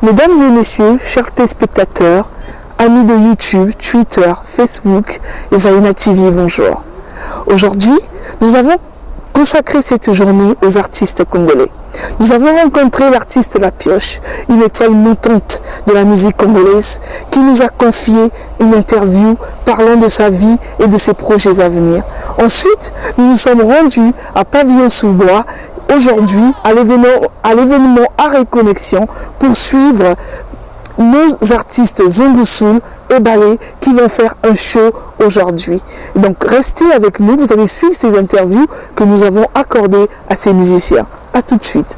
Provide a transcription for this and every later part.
Mesdames et messieurs, chers téléspectateurs, amis de YouTube, Twitter, Facebook et Zaina TV, bonjour. Aujourd'hui, nous avons consacré cette journée aux artistes congolais. Nous avons rencontré l'artiste La Pioche, une étoile montante de la musique congolaise, qui nous a confié une interview parlant de sa vie et de ses projets à venir. Ensuite, nous nous sommes rendus à Pavillon-sous-Bois, aujourd'hui à l'événement Art et Connexion, pour suivre nos artistes Zongo Soul et Ballet qui vont faire un show aujourd'hui. Donc restez avec nous, vous allez suivre ces interviews que nous avons accordées à ces musiciens. A tout de suite.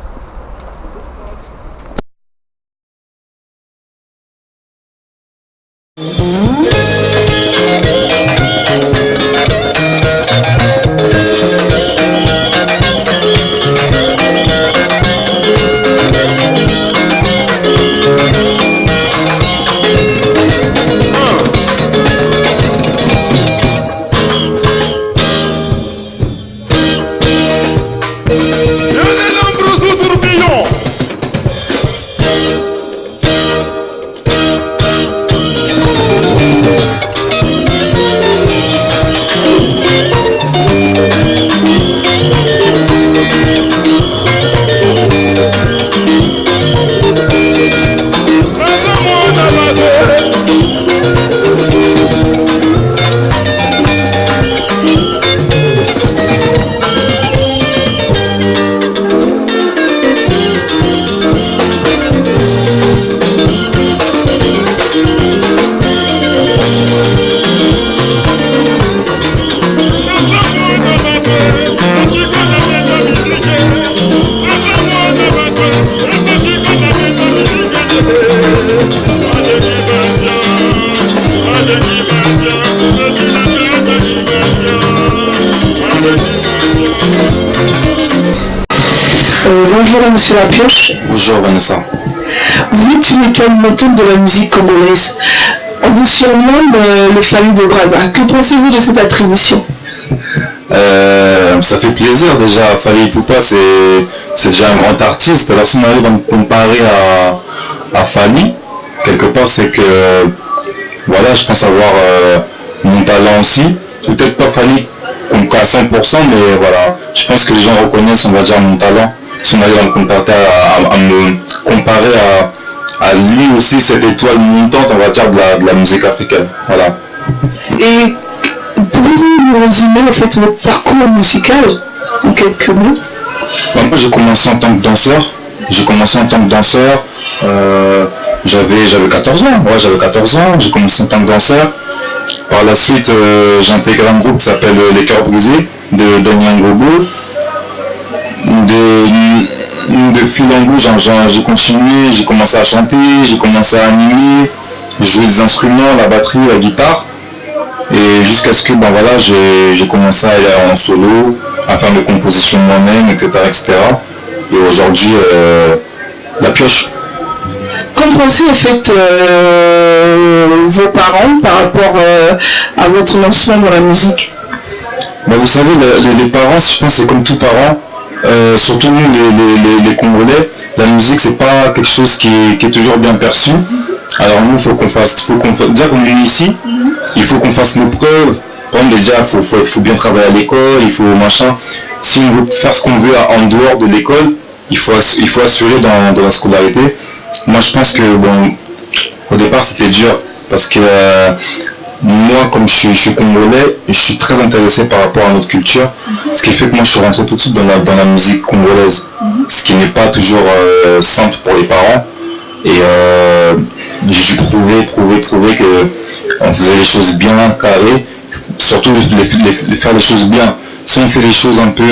Bonjour Monsieur La Pioche. Bonjour Vanessa. Vous êtes une étoile montante de la musique congolaise. On vous surnomme le Fali de Brazza. Que pensez-vous de cette attribution? Ça fait plaisir déjà. Fali Ipupa, c'est déjà un grand artiste. Alors si on arrive à me comparer à Fali, quelque part c'est que voilà, je pense avoir mon talent aussi. Peut-être pas Fali à 100%, mais voilà, je pense que les gens reconnaissent, on va dire, mon talent. Si on arrive à me comparer à lui aussi, cette étoile montante, on va dire, de la musique africaine. Voilà. Et pouvez-vous nous résumer en fait votre parcours musical en quelques mots? Moi, j'ai commencé en tant que danseur. J'avais 14 ans. Ouais, j'avais 14 ans. J'ai commencé en tant que danseur. Par la suite, j'ai intégré un groupe qui s'appelle Les Cœurs Brisés de Daniel Ngobo. De fil en bouche, j'ai continué, j'ai commencé à chanter, j'ai commencé à animer, jouer des instruments, la batterie, la guitare, et jusqu'à ce que voilà, j'ai commencé à aller en solo, à faire des compositions moi-même, etc., etc. Et aujourd'hui, La Pioche. Qu'en pensez en fait vos parents par rapport à votre lancement dans la musique? Vous savez, les parents, je pense, c'est comme tout parent. Surtout nous les Congolais, la musique c'est pas quelque chose qui est toujours bien perçu. Alors nous déjà qu'on est ici, il faut qu'on fasse nos preuves. Par exemple déjà il faut bien travailler à l'école, il faut machin. Si on veut faire ce qu'on veut en dehors de l'école, il faut assurer dans la scolarité. Moi je pense que au départ c'était dur parce que moi, comme je suis congolais, je suis très intéressé par rapport à notre culture, ce qui fait que moi je suis rentré tout de suite dans la musique congolaise, ce qui n'est pas toujours simple pour les parents. Et j'ai prouvé que on faisait les choses bien carrées, surtout faire les choses bien. Si on fait les choses un peu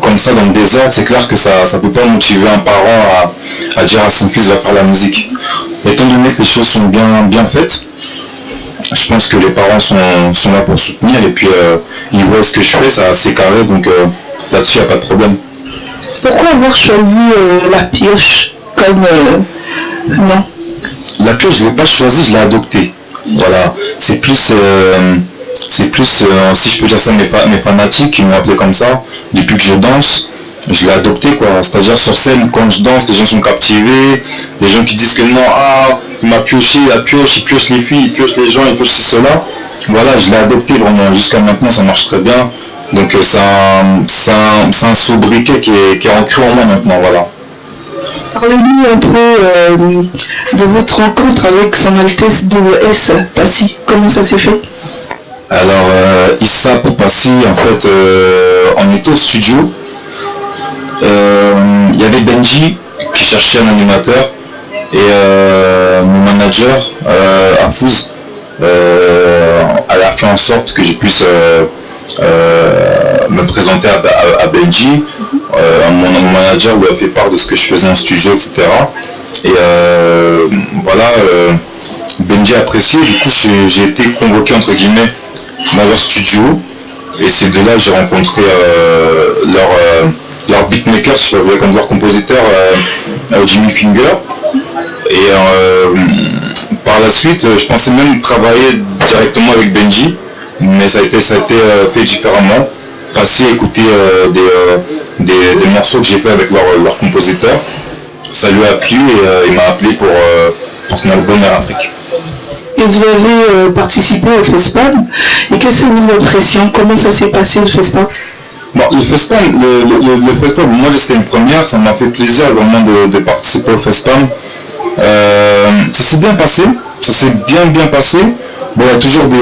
comme ça dans le désordre, c'est clair que ça peut pas motiver un parent à dire à son fils va faire la musique. Étant donné que les choses sont bien faites, je pense que les parents sont là pour soutenir et puis ils voient ce que je fais, c'est carré, donc là-dessus il n'y a pas de problème. Pourquoi avoir choisi La Pioche comme nom? La Pioche, je ne l'ai pas choisi, je l'ai adopté. Voilà, c'est plus, si je peux dire ça, mes fanatiques qui m'ont appelé comme ça depuis que je danse. je l'ai adopté quoi. C'est-à-dire sur scène, quand je danse, les gens sont captivés, les gens qui disent que non, ah, il m'a pioché, il pioche les filles, il pioche les gens, il pioche cela. Voilà, je l'ai adopté vraiment. Jusqu'à maintenant, ça marche très bien. Donc c'est un sobriquet qui est ancré en moi maintenant, voilà. Parlez-nous un peu de votre rencontre avec Son Altesse DES Passy. Comment ça s'est fait? Alors, Issa Passy, en fait, on était au studio. Il y avait Benji qui cherchait un animateur et mon manager, Afouz, elle a fait en sorte que je puisse me présenter à Benji. Mon manager lui a fait part de ce que je faisais en studio, etc. Et voilà, Benji a apprécié. Du coup, j'ai été convoqué entre guillemets dans leur studio. Et c'est de là que j'ai rencontré leur beatmaker, comme leur compositeur, Jimmy Finger. Et par la suite, je pensais même travailler directement avec Benji, mais ça a été fait différemment. Passer à écouter des morceaux que j'ai fait avec leur compositeur. Ça lui a plu et il m'a appelé pour son album Air Afrique. Et vous avez participé au FESPAM. Et quelles sont vos impressions? Comment ça s'est passé le FESPAM? Bon, le FESPAM, moi c'était une première, ça m'a fait plaisir vraiment de participer au FESPAM. Ça s'est bien passé, ça s'est bien passé. Bon, il y a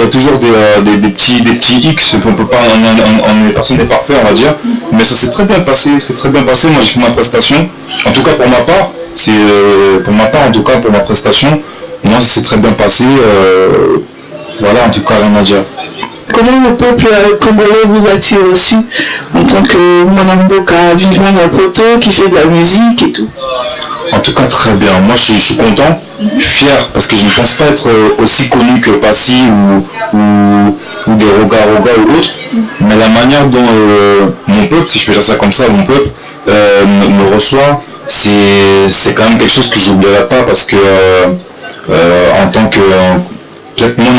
toujours des petits X, on peut pas, personne n'est parfait, on va dire, mais ça s'est très bien passé, moi j'ai fait ma prestation, en tout cas pour ma part, pour ma prestation, moi ça s'est très bien passé, voilà, en tout cas rien à dire. Comment le peuple congolais vous attire aussi en tant que Mwanamboka vivant dans le poteau, qui fait de la musique et tout? En tout cas très bien, moi je suis content, je suis fier parce que je ne pense pas être aussi connu que Passy ou des Roga ou autres, mais la manière dont mon peuple, si je peux dire ça comme ça, mon peuple me reçoit, c'est quand même quelque chose que je n'oublierai pas parce que en tant que peut-être mon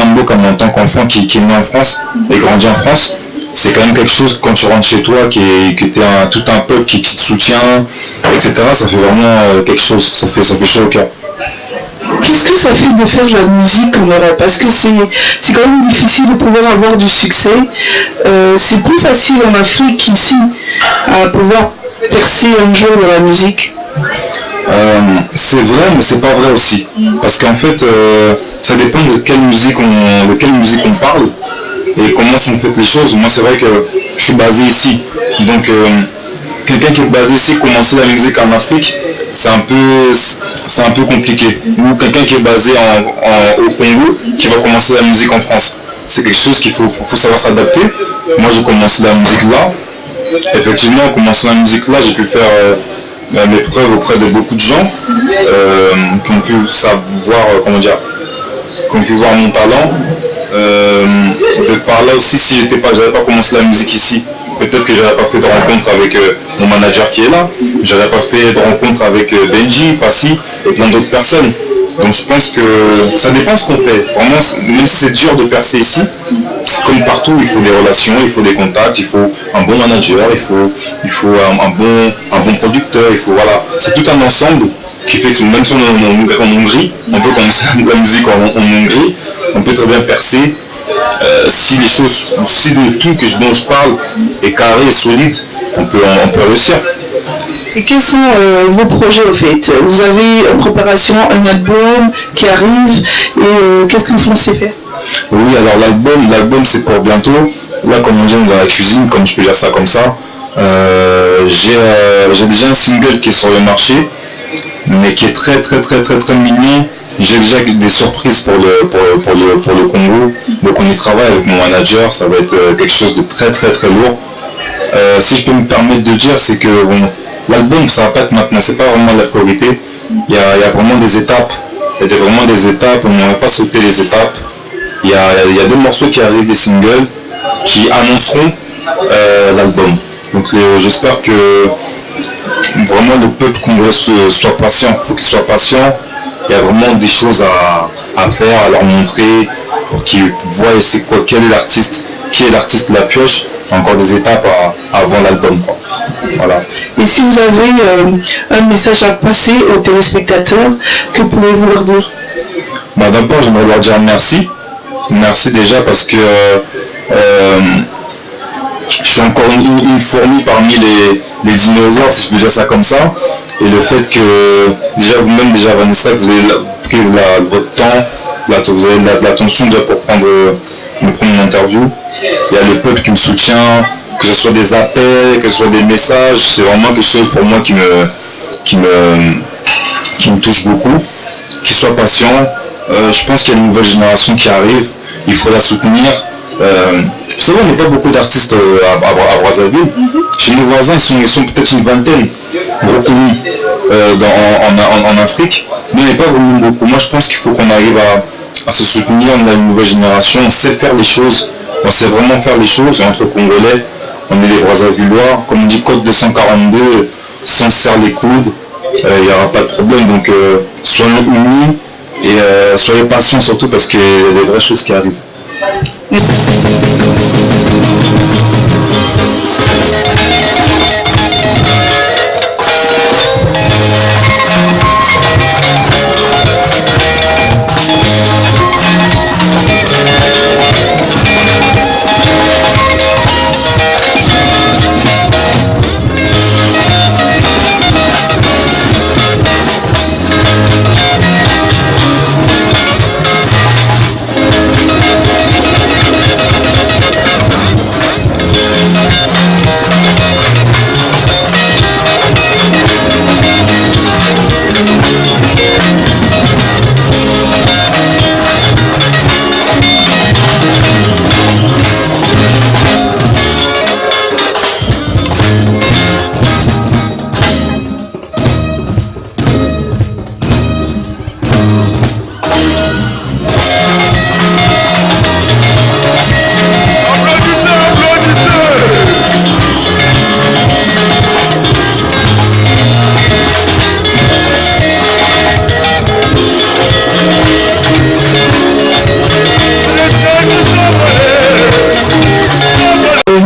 en tant qu'enfant qui est né en France et grandi en France, c'est quand même quelque chose quand tu rentres chez toi que tu es tout un peuple qui te soutient, etc. Ça fait vraiment quelque chose, ça fait chaud au cœur. Qu'est-ce que ça fait de faire de la musique en Europe? Parce que c'est quand même difficile de pouvoir avoir du succès. C'est plus facile en Afrique qu'ici à pouvoir percer un jour dans la musique. C'est vrai, mais c'est pas vrai aussi. Parce qu'en fait, ça dépend de quelle musique on parle et comment sont faites les choses. Moi, c'est vrai que je suis basé ici. Donc, quelqu'un qui est basé ici, commencer la musique en Afrique, c'est un peu compliqué. Ou quelqu'un qui est basé au Congo, qui va commencer la musique en France. C'est quelque chose qu'il faut savoir s'adapter. Moi, j'ai commencé la musique là. Effectivement, en commençant la musique là, j'ai pu faire mes preuves auprès de beaucoup de gens qui ont pu savoir, qui ont pu voir mon talent. De par là aussi, si j'avais pas commencé la musique ici, peut-être que j'aurais pas fait de rencontre avec mon manager qui est là, j'aurais pas fait de rencontre avec Benji, Passy et plein d'autres personnes. Donc je pense que ça dépend de ce qu'on fait. Vraiment, même si c'est dur de percer ici, c'est comme partout, il faut des relations, il faut des contacts, il faut un bon manager, il faut un bon producteur, voilà. C'est tout un ensemble qui fait que même si on est en Hongrie, on peut commencer la musique en Hongrie, on peut très bien percer. Si le tout dont je parle est carré et solide, on peut réussir. Et quels sont vos projets au fait? Vous avez en préparation un album qui arrive et qu'est-ce que vous pensez faire? Oui, alors l'album c'est pour bientôt. Là, comme on dit dans la cuisine, comme je peux dire ça comme ça, j'ai déjà un single qui est sur le marché, mais qui est très mignon. J'ai déjà des surprises pour le Congo, donc on y travaille avec mon manager, ça va être quelque chose de très lourd. Si je peux me permettre de dire, c'est que bon, l'album ça va pas être maintenant, c'est pas vraiment la priorité. Il y a vraiment des étapes, on n'aurait pas sauté les étapes. Il y a deux morceaux qui arrivent, des singles, qui annonceront l'album. Donc j'espère que vraiment le peuple congolais soit patient, il faut qu'il soit patient. Il y a vraiment des choses à faire, à leur montrer pour qu'ils voient quel est l'artiste, qui est l'artiste de la pioche. encore des étapes avant l'album, quoi. Voilà. Et si vous avez un message à passer aux téléspectateurs, que pouvez-vous leur dire? D'abord, j'aimerais leur dire merci. Merci déjà parce que je suis encore une fourmi parmi les dinosaures, si je peux dire ça comme ça. Et le fait que déjà vous-même, déjà Vanessa, que vous avez pris votre temps, vous avez de l'attention déjà pour me prendre une interview. Il y a le peuple qui me soutient, que ce soit des appels, que ce soit des messages, c'est vraiment quelque chose pour moi qui me touche beaucoup. Qu'ils soient patients. Je pense qu'il y a une nouvelle génération qui arrive, il faut la soutenir. Vous savez, on n'est pas beaucoup d'artistes à Brazzaville. Chez nos voisins, ils sont peut-être une vingtaine reconnus en Afrique, mais on n'est pas vraiment beaucoup. Moi, je pense qu'il faut qu'on arrive à se soutenir. On a une nouvelle génération, on sait faire les choses, on sait vraiment faire les choses. Et entre Congolais, on est des Brazzavillois. Comme on dit, code 242, si on se serre les coudes, il n'y aura pas de problème. Donc, soyons unis et soyez patients surtout parce qu'il y a des vraies choses qui arrivent.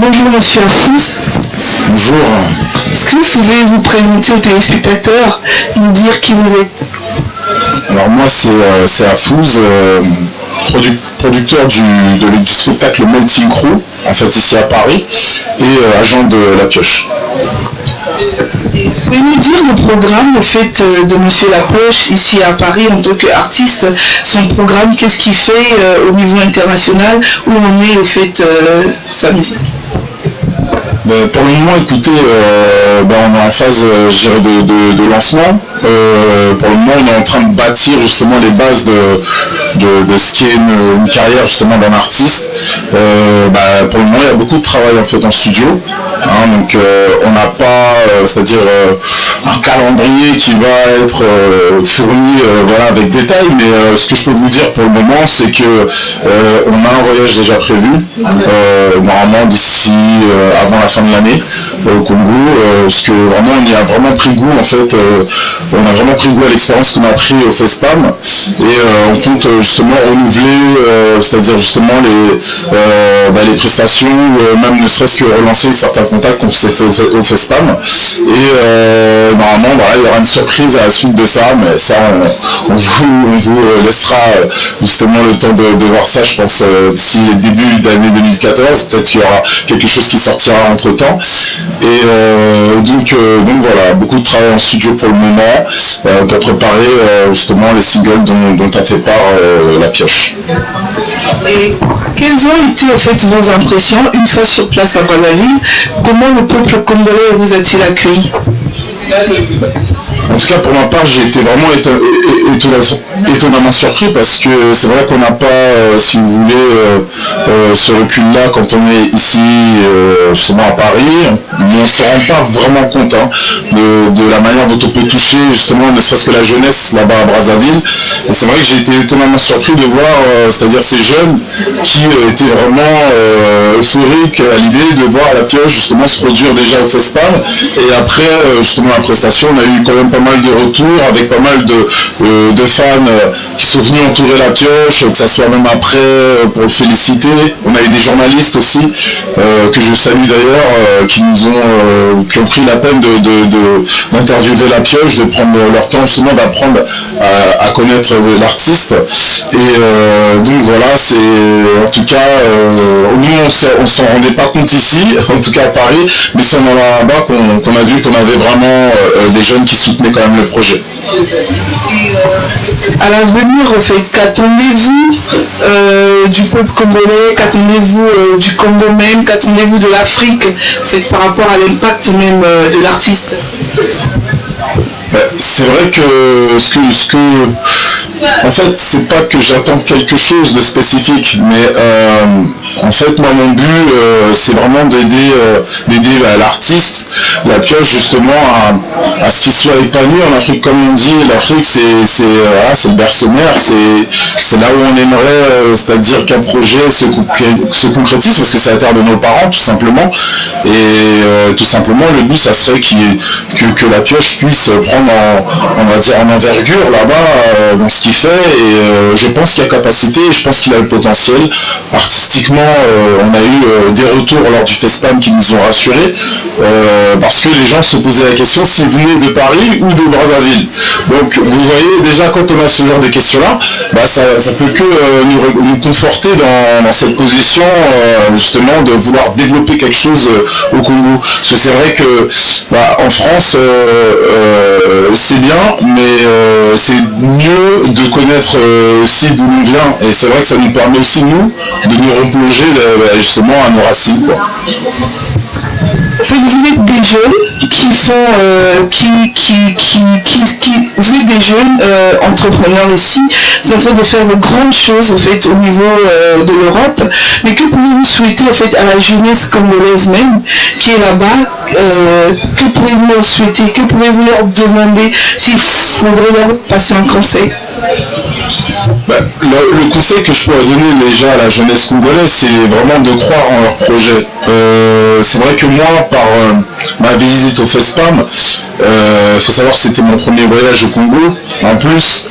Bonjour Monsieur Afouz. Bonjour. Est-ce que vous pouvez vous présenter aux téléspectateurs, nous dire qui vous êtes? Alors moi c'est Afouz, producteur du spectacle Melting Crew, en fait ici à Paris, et agent de La Pioche. Pouvez-vous nous dire le programme, le fait de Monsieur Lapioche ici à Paris en tant qu'artiste, son programme, qu'est-ce qu'il fait au niveau international, où on est au fait sa musique? Pour le moment, écoutez, on est en phase de lancement. Pour le moment, on est en train de bâtir justement les bases de ce qui est une carrière justement d'un artiste. Pour le moment, il y a beaucoup de travail en fait en studio. Donc on n'a pas, c'est-à-dire un calendrier qui va être fourni avec détail, mais ce que je peux vous dire pour le moment, c'est que on a un voyage déjà prévu, normalement d'ici avant la fin de l'année au Congo, parce que vraiment on y a vraiment pris goût en fait, on a vraiment pris goût à l'expérience qu'on a pris au FESPAM, et on compte justement renouveler, c'est-à-dire justement les prestations, même ne serait-ce que relancer certains contacts qu'on s'est fait au FESPAM, et normalement il y aura une surprise à la suite de ça, mais ça on vous laissera justement le temps de voir ça, je pense d'ici le début d'année 2014, peut-être qu'il y aura quelque chose qui sortira entre temps, et donc voilà, beaucoup de travail en studio pour le moment pour préparer justement les singles dont a fait part La Pioche. Et quelles ont été en fait vos impressions une fois sur place à Brazzaville? Comment le peuple congolais vous a-t-il accueilli? En tout cas, pour ma part, j'ai été vraiment étonnamment surpris parce que c'est vrai qu'on n'a pas, si vous voulez, ce recul-là quand on est ici, justement à Paris, mais on ne se rend pas vraiment compte de la manière dont on peut toucher, justement, ne serait-ce que la jeunesse là-bas à Brazzaville. Et c'est vrai que j'ai été étonnamment surpris de voir, c'est-à-dire ces jeunes qui étaient vraiment euphoriques à l'idée de voir La Pioche justement se produire déjà au FESPAM, et après, justement, la prestation, on a eu quand même pas pas mal de retours, avec pas mal de fans qui sont venus entourer la pioche, que ça soit même après pour le féliciter. On a eu des journalistes aussi, que je salue d'ailleurs, qui ont pris la peine d'interviewer la pioche, de prendre leur temps justement d'apprendre à connaître l'artiste. Et donc voilà, c'est en tout cas, nous on s'en rendait pas compte ici, en tout cas à Paris, mais c'est en allant là-bas qu'on a vu qu'on avait vraiment des jeunes qui soutenaient quand même le projet. À l'avenir, en fait, qu'attendez-vous du peuple congolais, qu'attendez-vous du Congo même, qu'attendez-vous de l'Afrique, en fait, par rapport à l'impact même de l'artiste? C'est vrai que en fait, c'est pas que j'attends quelque chose de spécifique, mais en fait, moi, mon but, c'est vraiment d'aider l'artiste, la pioche, justement, à ce qu'il soit épanoui en Afrique. Comme on dit, l'Afrique, c'est le berceau-mère, c'est là où on aimerait, c'est-à-dire qu'un projet se concrétise, parce que c'est la terre de nos parents, tout simplement. Et tout simplement, le but, ça serait que la pioche puisse prendre on va dire en envergure là-bas dans ce qu'il fait, et je pense qu'il y a capacité, et je pense qu'il a le potentiel. Artistiquement, on a eu des retours lors du FESPAM qui nous ont rassurés, parce que les gens se posaient la question s'ils venaient de Paris ou de Brazzaville. Donc vous voyez déjà, quand on a ce genre de questions-là, ça peut que nous conforter dans cette position justement de vouloir développer quelque chose au Congo. Parce que c'est vrai que en France, c'est bien, mais c'est mieux de connaître aussi d'où l'on vient, et c'est vrai que ça nous permet aussi nous de nous replonger justement à nos racines, quoi. Vous êtes des jeunes qui font, vous êtes des jeunes entrepreneurs ici, vous êtes en train de faire de grandes choses en fait au niveau de l'Europe, mais que pouvez-vous souhaiter en fait à la jeunesse congolaise même qui est là-bas? Que pouvez-vous leur souhaiter? Que pouvez-vous leur demander s'il faudrait leur passer un conseil? Le conseil que je pourrais donner déjà à la jeunesse congolaise, c'est vraiment de croire en leur projet. C'est vrai que moi, par ma visite au FESPAM, faut savoir que c'était mon premier voyage au Congo. En plus,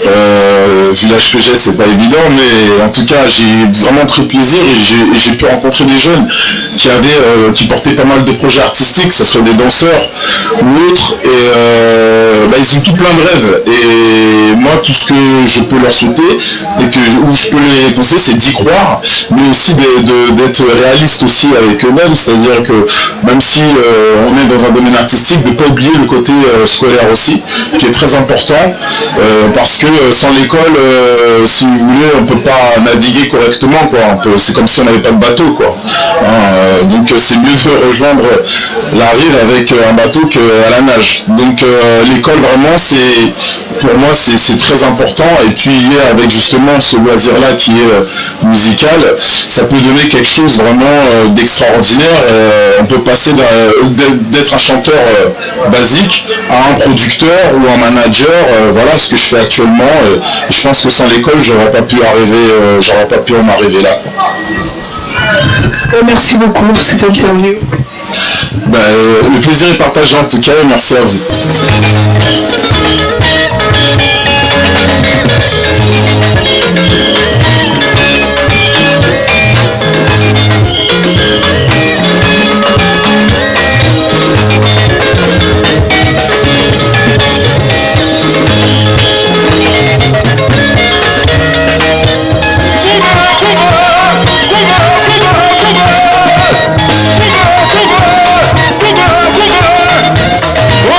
vu l'HPG, c'est pas évident, mais en tout cas, j'ai vraiment pris plaisir, et j'ai pu rencontrer des jeunes qui portaient pas mal de projets artistiques, que ce soit des danseurs ou autres, et ils ont tout plein de rêves. Et moi, tout ce que je peux leur souhaiter, et où je peux les conseiller, c'est d'y croire, mais aussi d'être réaliste aussi avec eux-mêmes, c'est-à-dire que même si on est dans un domaine artistique, de ne pas oublier le côté scolaire aussi, qui est très important, parce que sans l'école, si vous voulez, on ne peut pas naviguer correctement, quoi. C'est comme si on n'avait pas de bateau, quoi. Donc c'est mieux de rejoindre la rive avec un bateau qu'à la nage. Donc l'école, vraiment, pour moi, c'est très important. Et puis avec justement ce loisir-là qui est musical, ça peut donner quelque chose vraiment d'extraordinaire. On peut passer d'être un chanteur basique à un producteur ou un manager, voilà ce que je fais actuellement, et je pense que sans l'école j'aurais pas pu en arriver là. Merci beaucoup pour cette interview. Le plaisir est partagé en tout cas, et merci à vous. Oh,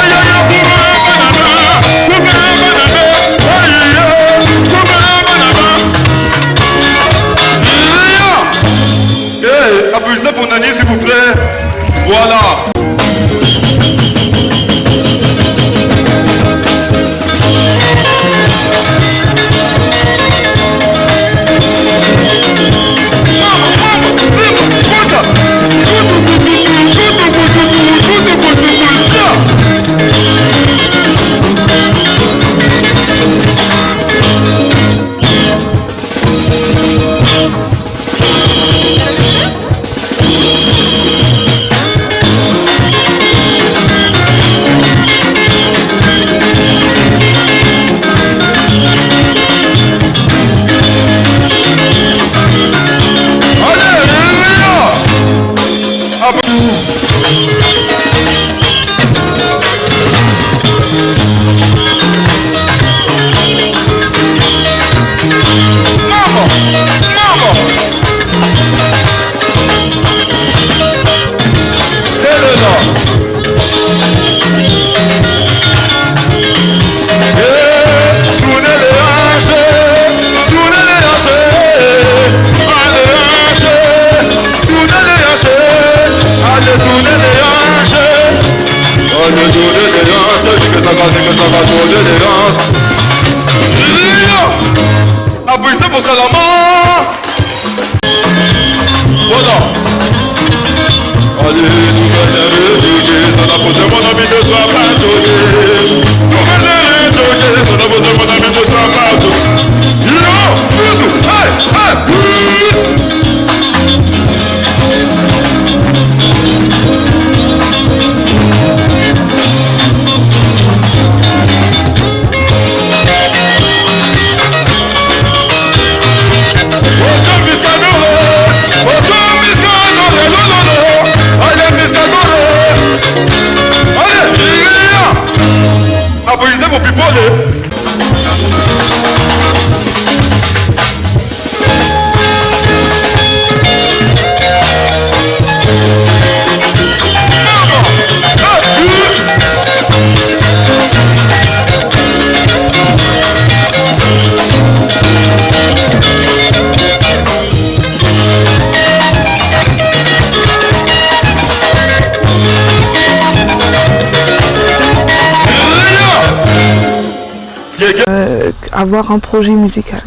Avoir un projet musical?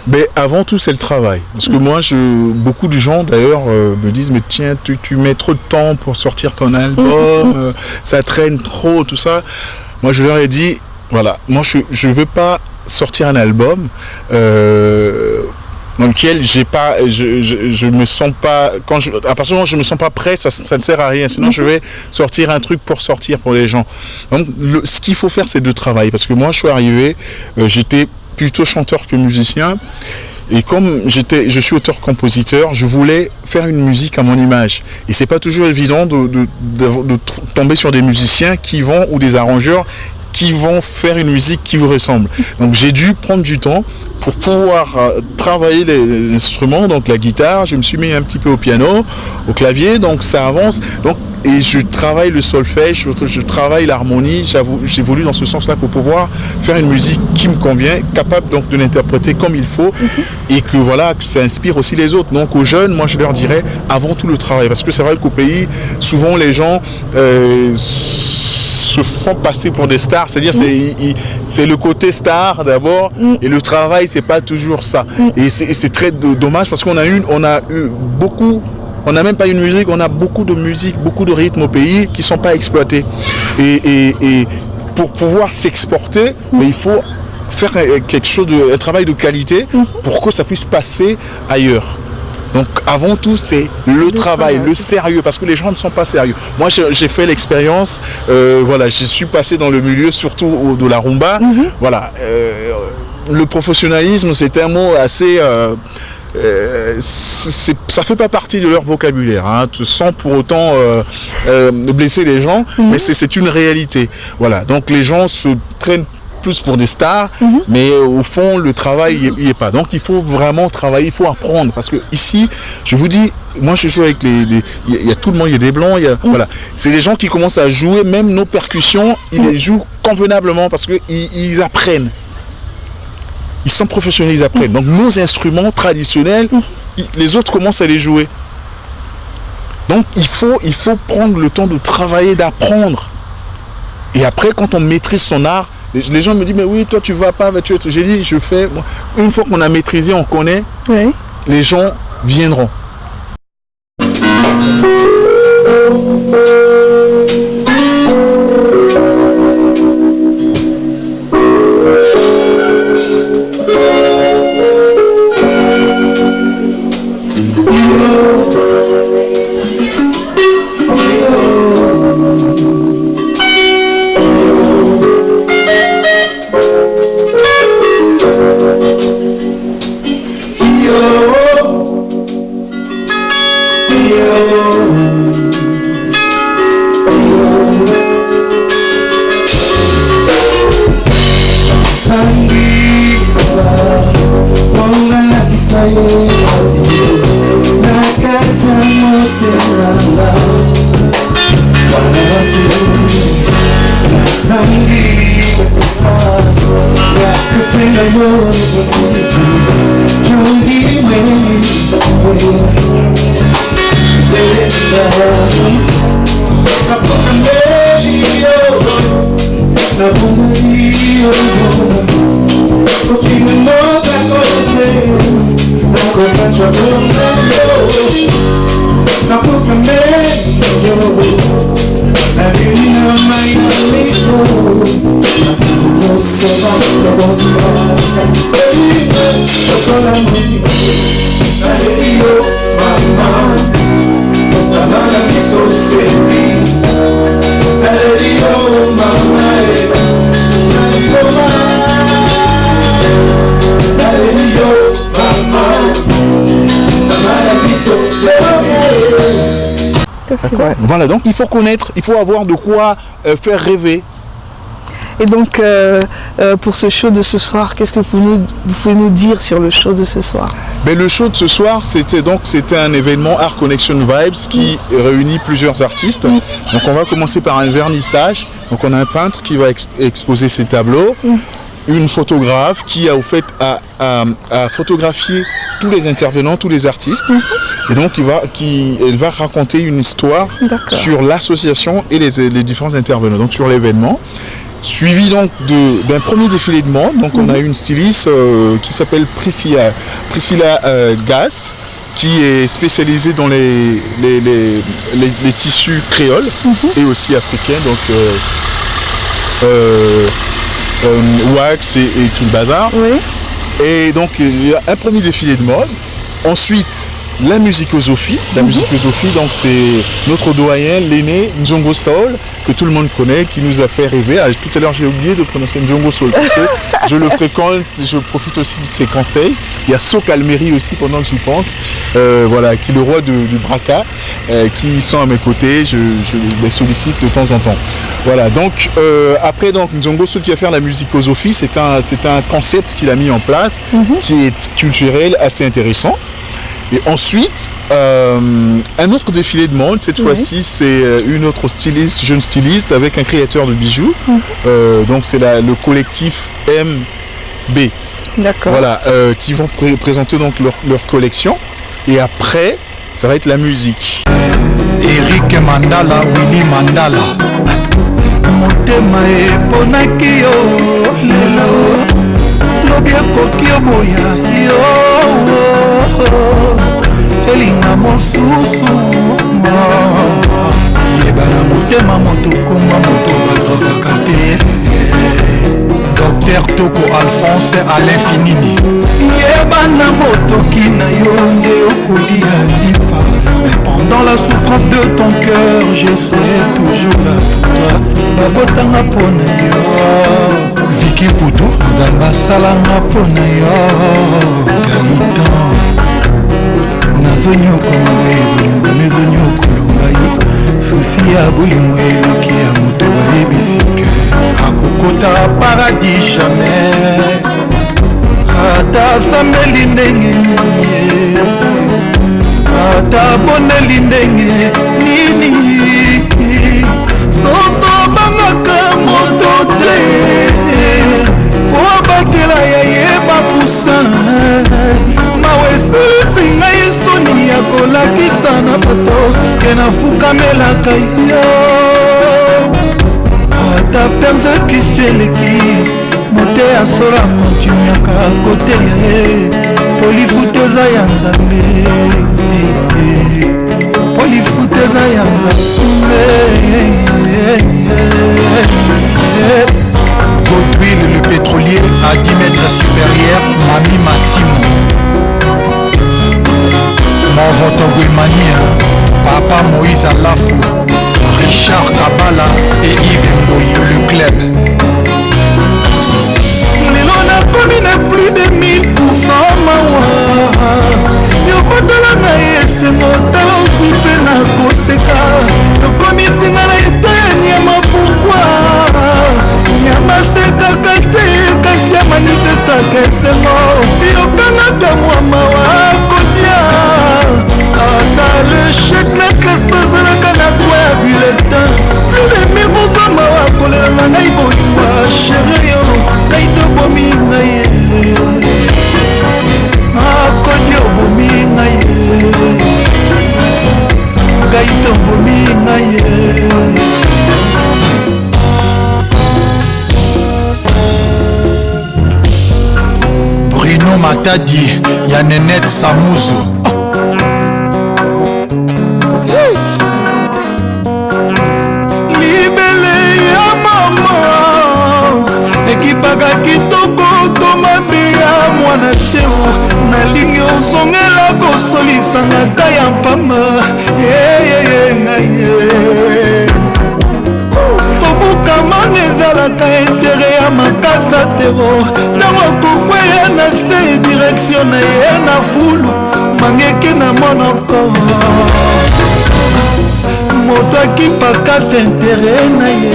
Mais avant tout, c'est le travail. Parce que moi, beaucoup de gens d'ailleurs me disent, mais tiens, tu mets trop de temps pour sortir ton album, ça traîne trop, tout ça. Moi, je leur ai dit, voilà, moi, je ne veux pas sortir un album dans lequel je me sens pas, à partir du moment où je me sens pas prêt, ça ne sert à rien. Sinon, je vais sortir un truc pour sortir pour les gens. Donc, ce qu'il faut faire, c'est de travailler. Parce que moi, je suis arrivé, j'étais plutôt chanteur que musicien. Et comme je suis auteur-compositeur, je voulais faire une musique à mon image. Et c'est pas toujours évident de tomber sur des musiciens ou des arrangeurs qui vont faire une musique qui vous ressemble. Donc j'ai dû prendre du temps pour pouvoir travailler les instruments, donc la guitare, je me suis mis un petit peu au piano, au clavier, donc ça avance. Et je travaille le solfège, je travaille l'harmonie, j'évolue dans ce sens-là pour pouvoir faire une musique qui me convient, capable donc de l'interpréter comme il faut, et que voilà, que ça inspire aussi les autres. Donc aux jeunes, moi je leur dirais avant tout le travail, parce que c'est vrai qu'au pays, souvent les gens se font passer pour des stars, c'est-à-dire c'est le côté star d'abord, et le travail c'est pas toujours ça. Et c'est très dommage parce qu'on a eu beaucoup. On n'a même pas une musique, on a beaucoup de musique, beaucoup de rythmes au pays qui ne sont pas exploités. Et pour pouvoir s'exporter, il faut faire un travail de qualité pour que ça puisse passer ailleurs. Donc avant tout, c'est le travail, le sérieux, parce que les gens ne sont pas sérieux. Moi, j'ai fait l'expérience, voilà, je suis passé dans le milieu, surtout de la rumba. Voilà, le professionnalisme, c'est un mot assez... ça fait pas partie de leur vocabulaire, hein, sans pour autant blesser les gens, mais c'est une réalité. Voilà, donc les gens se prennent plus pour des stars, mais au fond le travail il n'y est pas. Donc il faut vraiment travailler, il faut apprendre, parce que ici, je vous dis, moi je joue avec il y a tout le monde, il y a des blancs, voilà, c'est des gens qui commencent à jouer, même nos percussions, ils les jouent convenablement parce que ils apprennent. Ils sont professionnels, ils apprennent. Donc nos instruments traditionnels, les autres commencent à les jouer. Donc il faut prendre le temps de travailler, d'apprendre. Et après, quand on maîtrise son art, les gens me disent, mais oui, toi tu vas pas, j'ai dit, je fais. Une fois qu'on a maîtrisé, on connaît, les gens viendront. Ouais. Voilà, donc il faut connaître, il faut avoir de quoi faire rêver. Et donc, pour ce show de ce soir, qu'est-ce que vous pouvez nous dire sur le show de ce soir? Mais le show de ce soir, c'était un événement Art Connection Vibes qui réunit plusieurs artistes. Donc on va commencer par un vernissage. Donc on a un peintre qui va exposer ses tableaux, une photographe qui a au fait à photographier tous les intervenants, tous les artistes. Et donc elle va raconter une histoire sur l'association et les différents intervenants, donc sur l'événement. Suivi donc d'un premier défilé de mode. Donc on a une styliste qui s'appelle Priscilla Gass, qui est spécialisée dans les tissus créoles et aussi africains, donc wax et tout le bazar. Oui. Et donc il y a un premier défilé de mode. Ensuite, la musicosophie. La musicosophie, donc c'est notre doyen, l'aîné Njongo Soul, que tout le monde connaît, qui nous a fait rêver. Tout à l'heure, j'ai oublié de prononcer Njongo Soul parce que je le fréquente, je profite aussi de ses conseils. Il y a Sok Almeri aussi, pendant que j'y pense, voilà, qui est le roi du Braka, qui sont à mes côtés. Je les sollicite de temps en temps. Voilà, donc après, donc Njongo Soul qui va faire la musicosophie, c'est un concept qu'il a mis en place, qui est culturel, assez intéressant. Et ensuite, un autre défilé de mode, cette fois-ci, c'est une autre jeune styliste avec un créateur de bijoux. Donc c'est le collectif MB. D'accord. Voilà, qui vont présenter donc leur collection. Et après, ça va être la musique. Eric Mandala, Willy Mandala. Motema eponaki yo lelo. Lobia kokio boya yo. Elinga mosusu yebana motema moto komba moto bagravaka te. Docteur Toko Alphonse Alain Finini yebana motoki na yo nde okolia lipa. Mais pendant la souffrance de ton cœur, je serai toujours là pour toi. Babotanga pona yo Vicky Poutou Nzamba salanga pona yo Gaïtan nazonyoka ngai bolingo nezonyoka ngai susi ya bolingo eleki ya moto bayebisi ke akokota paradis jamais ata asambeli ndenge nini ata aboneli ndenge nini soso bangaka moto te po abatela ya yeba pusan mawe esilisi ngai soni ya kolakisa na bato ke nafukamelaka yo ata mpenza kisi eleki mote ya sola kontinuaka kote ya ye polifute eza ya nzambe polifute eza ya nzambe Godwill le pétrolier à 10 mètres supérieur Mami Massimo Monvoto Guimania Papa Moïse Alafou Richard Kabala et Yves Mboyo le club. Lelo nakomi na plus de 1000% mawa yobotala na esengo tala ozwi mpe na koseka tokomi singa na eta ya nyama pourkui nyama sekaka te kasi ya manifestaka esengo yokangaka mwa mawa kodia ata le chek na classe tozalaka na kwa ya bulletin plus de 1000% mawa kolela na ngai boywa chéri yo ngai tobomi ngai akodi obomi ngai ngai tobomi ngai Bruno Matadi ya Nenette Samuzo libele ya mama ekipaka kitoko tomabe ya mwana teo nalingi ozongela kosolisanga ta ya mpamba ngai kobukama ezalaka intere ya makasa tero ntango akokwea na se direktion na ye na fulu mangeki na monoko moto akipaka se intere na ye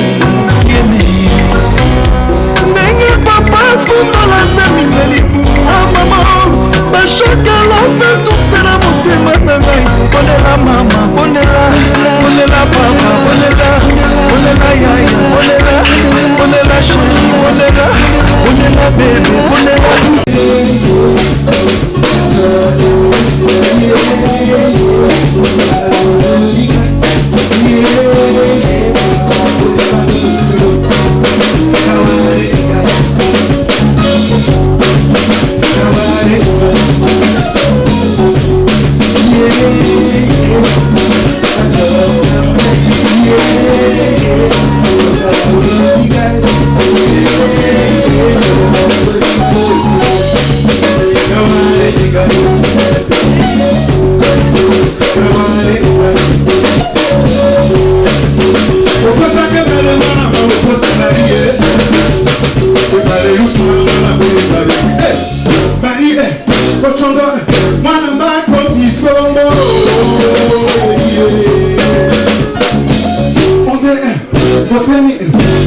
mama, bonela, bonela papa, bonela yaya, bonela chéri, bonela bébé, bonela.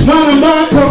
Mwana mbako,